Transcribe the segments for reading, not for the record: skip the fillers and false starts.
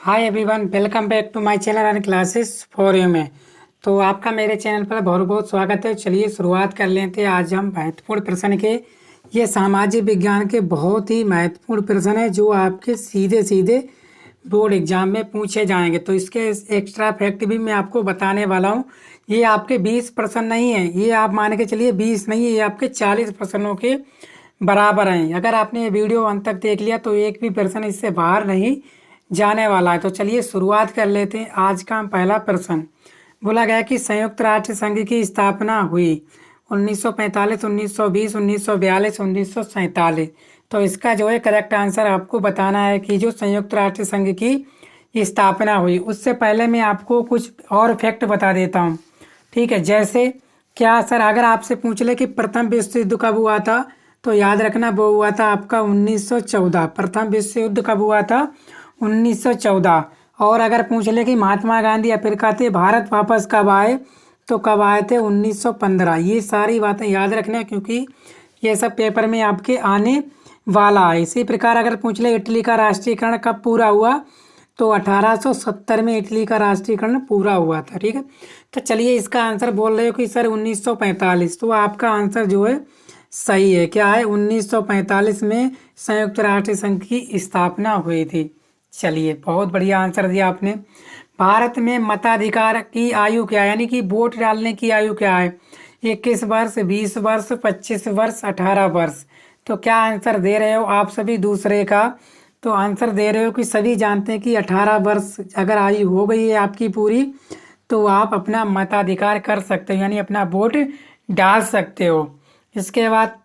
Hi everyone, welcome back to my channel and classes for you में। तो आपका मेरे चैनल पर बहुत बहुत स्वागत है। चलिए शुरुआत कर लेते हैं। आज हम महत्वपूर्ण प्रश्न के ये सामाजिक विज्ञान के बहुत ही महत्वपूर्ण प्रश्न है जो आपके सीधे सीधे बोर्ड एग्जाम में पूछे जाएंगे। तो इसके एक्स्ट्रा फैक्ट भी मैं आपको बताने वाला हूँ। ये आपके 20 प्रश्न नहीं है, ये आप मान के चलिए 20 नहीं है, ये आपके 40 प्रश्नों के बराबर हैं। अगर आपने ये वीडियो अंत तक देख लिया तो एक भी प्रश्न इससे बाहर नहीं जाने वाला है। तो चलिए शुरुआत कर लेते हैं। आज का पहला प्रश्न बोला गया कि संयुक्त राष्ट्र संघ की स्थापना हुई 1945, 1920, 1942, 1947। तो इसका जो है करेक्ट आंसर आपको बताना है कि जो संयुक्त राष्ट्र संघ की स्थापना हुई। उससे पहले मैं आपको कुछ और फैक्ट बता देता हूँ, ठीक है। जैसे क्या सर, अगर आपसे पूछ ले कि प्रथम विश्व युद्ध कब हुआ था, तो याद रखना वो हुआ था आपका 1914। प्रथम विश्व युद्ध कब हुआ था? 1914। और अगर पूछ ले कि महात्मा गांधी अफ्रीका थे भारत वापस कब आए, तो कब आए थे? 1915। ये सारी बातें याद रखना क्योंकि ये सब पेपर में आपके आने वाला है। इसी प्रकार अगर पूछ ले इटली का राष्ट्रीयकरण कब पूरा हुआ, तो 1870 में इटली का राष्ट्रीयकरण पूरा हुआ था, ठीक है। तो चलिए इसका आंसर बोल रहे हो कि सर 1945, तो आपका आंसर जो है सही है। क्या है? 1945 में संयुक्त राष्ट्र संघ की स्थापना हुई थी। चलिए बहुत बढ़िया आंसर दिया आपने। भारत में मताधिकार की आयु क्या है, यानी कि वोट डालने की आयु क्या है? 21 वर्ष, 20 वर्ष, 25 वर्ष, 18 वर्ष। तो क्या आंसर दे रहे हो आप सभी दूसरे का? तो आंसर दे रहे हो कि सभी जानते हैं कि 18 वर्ष अगर आयु हो गई है आपकी पूरी, तो आप अपना मताधिकार कर सकते हो, यानी अपना वोट डाल सकते हो। इसके बाद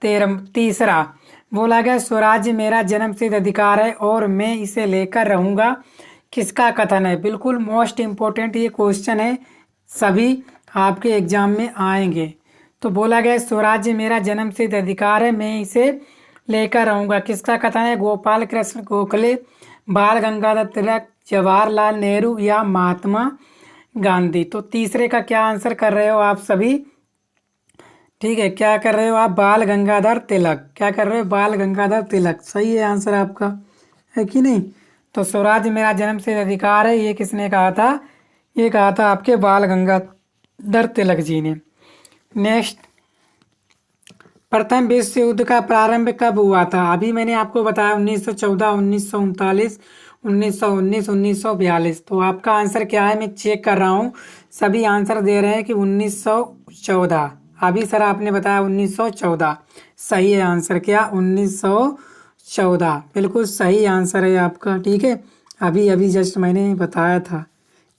तीसरा बोला गया स्वराज्य मेरा जन्मसिद्ध अधिकार है और मैं इसे लेकर रहूंगा। किसका कथन है? बिल्कुल मोस्ट इम्पोर्टेंट ये क्वेश्चन है, सभी आपके एग्जाम में आएंगे। तो बोला गया स्वराज्य मेरा जन्मसिद्ध अधिकार है, मैं इसे लेकर रहूंगा। किसका कथन है? गोपाल कृष्ण गोखले, बाल गंगाधर तिलक, जवाहरलाल नेहरू या महात्मा गांधी। तो तीसरे का क्या आंसर कर रहे हो आप सभी? ठीक है, क्या कर रहे हो आप? बाल गंगाधर तिलक। क्या कर रहे हो? बाल गंगाधर तिलक। सही है आंसर आपका, है कि नहीं? तो स्वराज मेरा जन्म से अधिकार है, ये किसने कहा था? ये कहा था आपके बाल गंगाधर तिलक जी ने। नेक्स्ट, प्रथम विश्व युद्ध का प्रारंभ कब हुआ था? अभी मैंने आपको बताया 1914, 1939, 1919, 1942। तो आपका आंसर क्या है? मैं चेक कर रहा हूँ, सभी आंसर दे रहे हैं कि 1914। अभी सर आपने बताया 1914, सही है आंसर। क्या? 1914 बिल्कुल सही आंसर है आपका, ठीक है। अभी अभी जस्ट मैंने बताया था।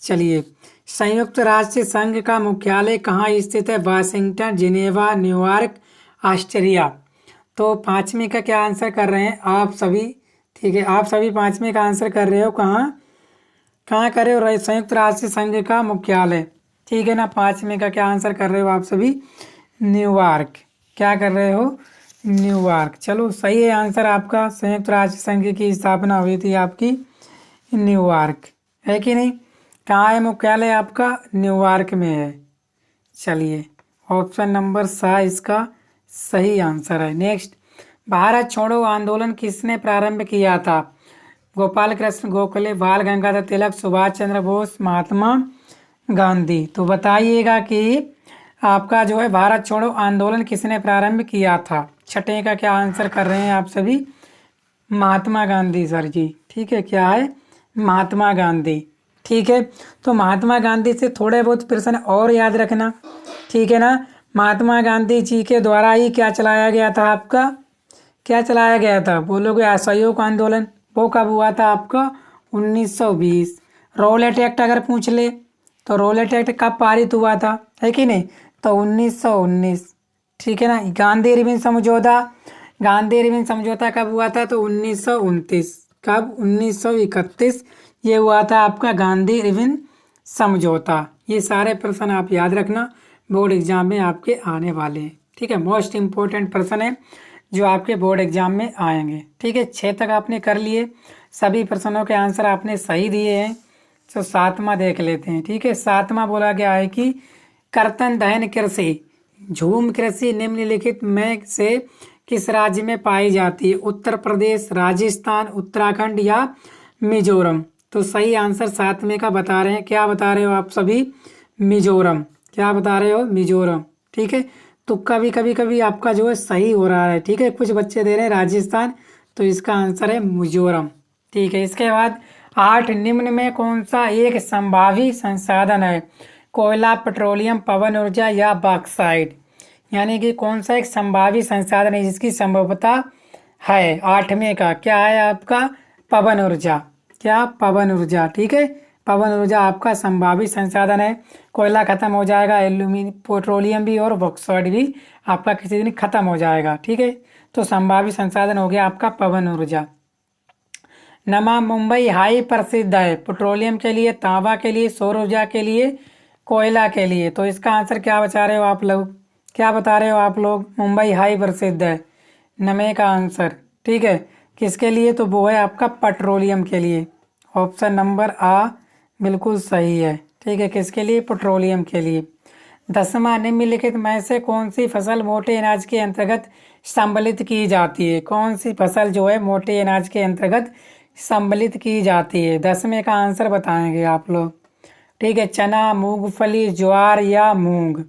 चलिए, संयुक्त राष्ट्र संघ का मुख्यालय कहाँ स्थित है? Washington, Geneva, New York, Austria. तो पांचवें का क्या आंसर कर रहे हैं आप सभी? ठीक है, आप सभी पांचवें का आंसर कर रहे हो। कहाँ कहाँ कर रहे हो? संयुक्त राष्ट्र संघ का मुख्यालय, ठीक है ना। पांचवें का क्या आंसर कर रहे हो आप सभी? न्यूयॉर्क। क्या कर रहे हो? न्यूयॉर्क। चलो सही है आंसर आपका। संयुक्त राष्ट्र संघ की स्थापना हुई थी आपकी न्यूयॉर्क, है कि नहीं? कहाँ है मुख्यालय आपका? न्यूयॉर्क में है। चलिए, ऑप्शन नंबर सा इसका सही आंसर है। नेक्स्ट, भारत छोड़ो आंदोलन किसने प्रारंभ किया था? गोपाल कृष्ण गोखले, बाल गंगाधर तिलक, सुभाष चंद्र बोस, महात्मा गांधी। तो बताइएगा कि आपका जो है भारत छोड़ो आंदोलन किसने प्रारंभ किया था? छठे का क्या आंसर कर रहे हैं आप सभी? महात्मा गांधी सर जी, ठीक है। क्या है? महात्मा गांधी, ठीक है। तो महात्मा गांधी से थोड़े बहुत प्रश्न और याद रखना, ठीक है ना। महात्मा गांधी जी के द्वारा ही क्या चलाया गया था आपका? क्या चलाया गया था? बोलोगे असहयोग आंदोलन। वो कब हुआ था आपका? 1920। रॉलेट एक्ट अगर पूछ ले तो रॉलेट एक्ट कब पारित हुआ था, है कि नहीं? तो 1919, ठीक है ना। गांधी इरविन समझौता, गांधी इरविन समझौता कब हुआ था? तो 1929। कब? 1931 ये हुआ था आपका गांधी इरविन समझौता। ये सारे प्रश्न आप याद रखना, बोर्ड एग्जाम में आपके आने वाले हैं, ठीक है। मोस्ट इम्पोर्टेंट प्रश्न है जो आपके बोर्ड एग्जाम में आएंगे, ठीक है। 6 तक आपने कर लिए, सभी प्रश्नों के आंसर आपने सही दिए हैं। तो सातवां देख लेते हैं, ठीक है। सातवां बोला गया है कि कर्तन दहन कृषि, झूम कृषि निम्नलिखित में से किस राज्य में पाई जाती है? उत्तर प्रदेश, राजस्थान, उत्तराखंड या मिजोरम। तो सही आंसर 7वें का बता रहे हैं। क्या बता रहे हो आप सभी? मिजोरम। क्या बता रहे हो? मिजोरम। ठीक है, तुक्का भी कभी कभी आपका जो है सही हो रहा है। ठीक है, कुछ बच्चे दे रहे हैं राजस्थान, तो इसका आंसर है मिजोरम। ठीक है, इसके बाद 8 निम्न में कौन सा एक संभावी संसाधन है? कोयला, पेट्रोलियम, पवन ऊर्जा या बॉक्साइट। यानी कि कौन सा एक संभावी संसाधन है जिसकी संभवता है? 8वें का क्या है आपका? पवन ऊर्जा। क्या? पवन ऊर्जा। ठीक है, पवन ऊर्जा आपका संभावित संसाधन है। कोयला खत्म हो जाएगा, एल्यूमिनियम, पेट्रोलियम भी और बॉक्साइट भी आपका किसी दिन खत्म हो जाएगा। ठीक है, तो संभावित संसाधन हो गया आपका पवन ऊर्जा। नमा मुंबई हाई प्रसिद्ध है पेट्रोलियम के लिए, तांबा के लिए, सौर ऊर्जा के लिए, कोयला के लिए। तो इसका आंसर क्या बता रहे हो आप लोग? क्या बता रहे हो आप लोग? मुंबई हाई प्रसिद्ध है, नमे का आंसर। ठीक है, किसके लिए? तो वो है आपका पेट्रोलियम के लिए। ऑप्शन नंबर आ बिल्कुल सही है। ठीक है, किसके लिए? पेट्रोलियम के लिए। 10वां निम्नलिखित में से कौन सी फसल मोटे अनाज के अंतर्गत सम्मिलित की जाती है? कौन सी फसल जो है मोटे अनाज के अंतर्गत सम्मिलित की जाती है? 10वें का आंसर बताएंगे आप लोग। ठीक है, चना, मूंगफली, ज्वार या मूंग।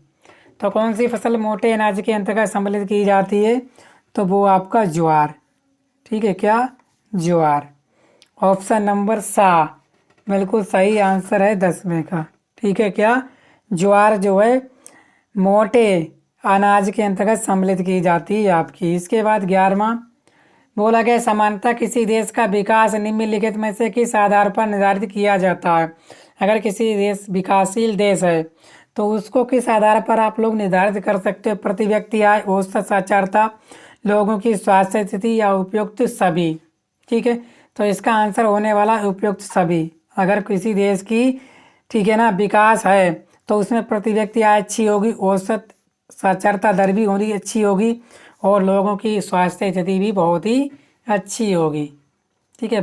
तो कौन सी फसल मोटे अनाज के अंतर्गत सम्मिलित की जाती है? तो वो आपका ज्वार। ठीक है, क्या? ज्वार। ऑप्शन नंबर सा बिल्कुल सही आंसर है 10वें का। ठीक है, क्या? ज्वार जो है मोटे अनाज के अंतर्गत सम्मिलित की जाती है आपकी। इसके बाद 11वां बोला गया समानता किसी देश का विकास निम्नलिखित में से किस आधार पर निर्धारित किया जाता है? अगर किसी देश विकासशील देश है तो उसको किस आधार पर आप लोग निर्धारित कर सकते हो? प्रति व्यक्ति आय, औसत साक्षरता, लोगों की स्वास्थ्य स्थिति या उपयुक्त सभी। ठीक है, तो इसका आंसर होने वाला उपयुक्त सभी। अगर किसी देश की, ठीक है ना, विकास है तो उसमें प्रति व्यक्ति आय अच्छी होगी, औसत साक्षरता दर भी होगी अच्छी होगी, और लोगों की स्वास्थ्य स्थिति भी बहुत ही अच्छी होगी। ठीक है,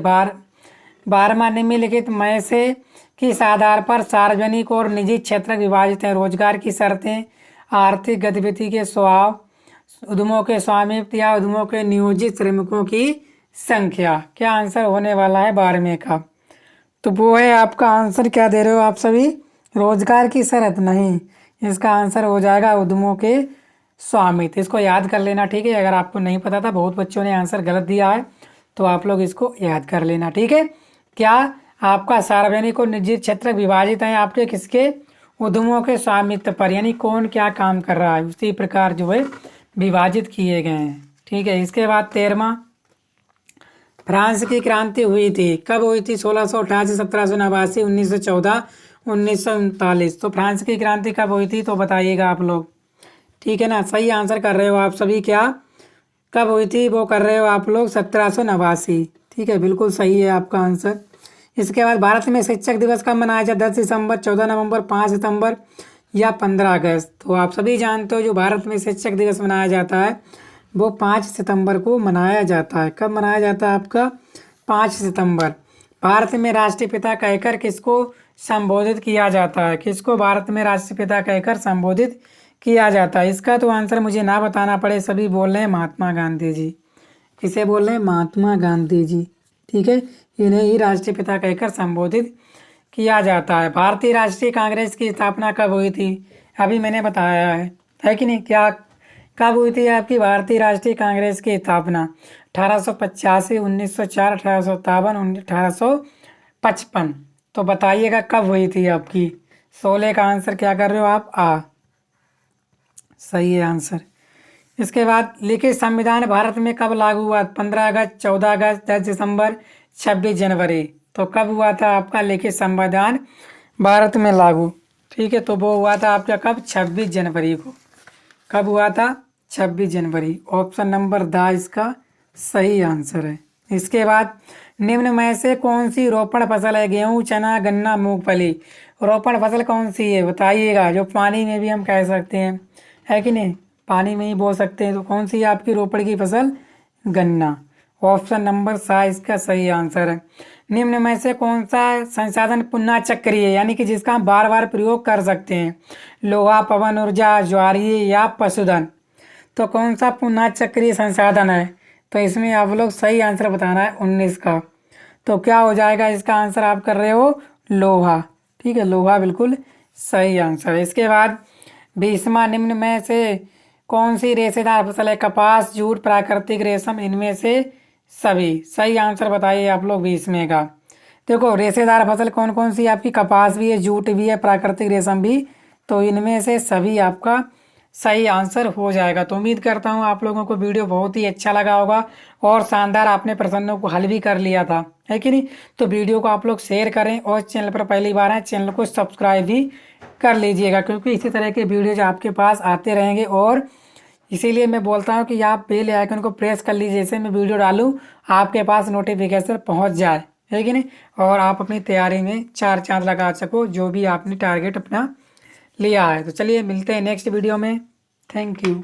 12वां निम्नलिखित में से किस आधार पर सार्वजनिक और निजी क्षेत्र विभाजित हैं? रोजगार की शर्तें, आर्थिक गतिविधि के स्वभाव, उद्यमों के स्वामित्व या उद्यमों के नियोजित श्रमिकों की संख्या। क्या आंसर होने वाला है 12वें का? तो वो है आपका आंसर। क्या दे रहे हो आप सभी? रोजगार की शर्त नहीं, इसका आंसर हो जाएगा उद्यमों के स्वामित्व। इसको याद कर लेना। ठीक है, अगर आपको नहीं पता था, बहुत बच्चों ने आंसर गलत दिया है, तो आप लोग इसको याद कर लेना। ठीक है, क्या आपका सार्वजनिक और निजी क्षेत्र विभाजित है आपके किसके? उद्यमों के स्वामित्व पर, यानी कौन क्या काम कर रहा है उसी प्रकार जो है विभाजित किए गए हैं। ठीक है, इसके बाद 13वां फ्रांस की क्रांति हुई थी, कब हुई थी? 1688, 1789, 1914, 1939। तो फ्रांस की क्रांति कब हुई थी? तो बताइएगा आप लोग। ठीक है ना, सही आंसर कर रहे हो आप सभी। क्या कब हुई थी वो कर रहे हो आप लोग? 1789। ठीक है, बिल्कुल सही है आपका आंसर। इसके बाद भारत में शिक्षक दिवस कब मनाया जाता है? 10 दिसंबर, 14 नवंबर, 5 सितंबर या 15 अगस्त। तो आप सभी जानते हो जो भारत में शिक्षक दिवस मनाया जाता है वो 5 सितंबर को मनाया जाता है। कब मनाया जाता है आपका? 5 सितंबर। भारत में राष्ट्रपिता कहकर किसको संबोधित किया जाता है? किसको भारत में राष्ट्रपिता कहकर संबोधित किया जाता है? इसका तो आंसर मुझे ना बताना पड़े, सभी बोल रहे हैं महात्मा गांधी जी। किसे बोल रहे हैं? महात्मा गांधी जी। ठीक है, इन्हें ही राष्ट्रपिता कहकर संबोधित किया जाता है। भारतीय राष्ट्रीय कांग्रेस की स्थापना कब हुई थी? अभी मैंने बताया है कि नहीं? क्या कब हुई थी आपकी भारतीय राष्ट्रीय कांग्रेस की स्थापना? 1885, 1904, 1857, 1855। तो बताइएगा कब हुई थी आपकी? 16 का आंसर क्या कर रहे हो आप? आ सही है आंसर। इसके बाद लिखित संविधान भारत में कब लागू हुआ? 15 अगस्त, 14 अगस्त, 10 दिसंबर, 26 जनवरी। तो कब हुआ था आपका लिखित संविधान भारत में लागू? ठीक है, तो वो हुआ था आपका कब? 26 जनवरी को। कब हुआ था? 26 जनवरी। ऑप्शन नंबर द इसका सही आंसर है। इसके बाद निम्न में से कौन सी रोपण फसल है? गेहूं, चना, गन्ना, मूंगफली। रोपण फसल कौन सी है बताइएगा? जो पानी में भी हम कह सकते हैं, है कि नहीं? पानी में ही बो सकते हैं। तो कौन सी है आपकी रोपण की फसल? गन्ना। ऑप्शन नंबर सा इसका सही आंसर है। निम्न में से कौन सा संसाधन पुनः चक्रीय है, यानी कि जिसका हम बार बार प्रयोग कर सकते हैं? लोहा, पवन ऊर्जा, ज्वारीय या पशुधन। तो कौन सा पुनः चक्रीय संसाधन है? तो इसमें आप लोग सही आंसर बताना है 19 का। तो क्या हो जाएगा, इसका आंसर आप कर रहे हो लोहा। ठीक है, लोहा बिल्कुल सही आंसर है। इसके बाद 20वां, निम्न में से कौन सी रेशेदार फसल है? कपास, जूट, प्राकृतिक रेशम, इनमें से सभी। सही आंसर बताइए आप लोग 20वें का। देखो रेशेदार फसल कौन कौन सी आपकी, कपास भी है, जूट भी है, प्राकृतिक रेशम भी, तो इनमें से सभी आपका सही आंसर हो जाएगा। तो उम्मीद करता हूँ आप लोगों को वीडियो बहुत ही अच्छा लगा होगा और शानदार आपने प्रश्नों को हल भी कर लिया था, है कि नहीं? तो वीडियो को आप लोग शेयर करें और चैनल पर पहली बार आए चैनल को सब्सक्राइब भी कर लीजिएगा, क्योंकि इसी तरह के वीडियोज आपके पास आते रहेंगे। और इसीलिए मैं बोलता हूँ कि आप बेल आइकन को प्रेस कर लीजिए, जैसे मैं वीडियो डालूँ आपके पास नोटिफिकेशन पहुँच जाए, है कि नहीं? और आप अपनी तैयारी में चार चांद लगा सको, जो भी आपने टारगेट अपना लिया है। तो चलिए मिलते हैं नेक्स्ट वीडियो में। Thank you.